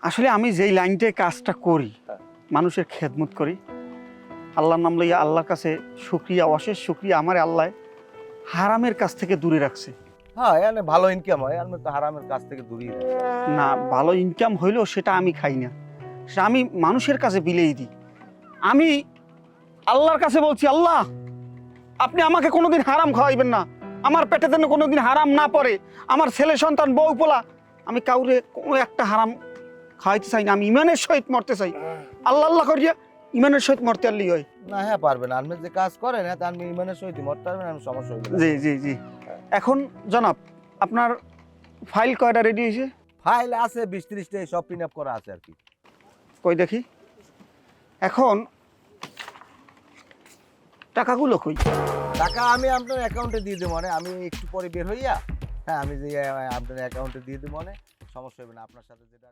আসলে আমি যেই লাইনটায় কাজটা করি, মানুষের খেদমত করি, আল্লাহর নাম লইয়া আল্লাহর কাছে শুকরিয়া, অশেষ শুকরিয়া। আমার আল্লাহ হারামের কাছ থেকে দূরে রাখছে। হ্যাঁ, এখানে ভালো ইনকাম হয়, আমি তো হারামের কাছ থেকে দূরেই থাকি। না, ভালো ইনকাম হইলেও সেটা আমি খাই না, সেটা আমি মানুষের কাছে বিলেই দিই। আমি আল্লাহর কাছে বলছি, আল্লাহ আপনি আমাকে কোনোদিন হারাম খাওয়াইবেন না, আমার পেটে যেন কোনোদিন হারাম না পড়ে, আমার ছেলে সন্তান বউ পোলা আমি কাউরে কোনো একটা হারাম খাওয়াইতে চাই না। আমি ইমানের সহিত মরতে চাই। আল্লাহ আল্লাহ করিয়া ইমানের সহিত মরতে আল্লি হয়। না, হ্যাঁ পারবেন, আপনি যে কাজ করেন হ্যাঁ, আপনি ইমানের সহিত মরতে পারবেন, আমি সমস্যা হইবে না। জি জি জি। এখন জনাব, আপনার ফাইল কয়টা রেডি হয়েছে? ফাইল আছে 20-30টা, সব পিন আপ করা আছে আর কি। কই দেখি। এখন টাকাগুলো কই? টাকা আমি আপনার অ্যাকাউন্টে দিয়ে দেবো, মানে আমি একটু পরে বের হইয়া, হ্যাঁ আমি যে আপনার অ্যাকাউন্টে দিয়ে দেবো, মানে সমস্যা হবে না আপনার সাথে যেটা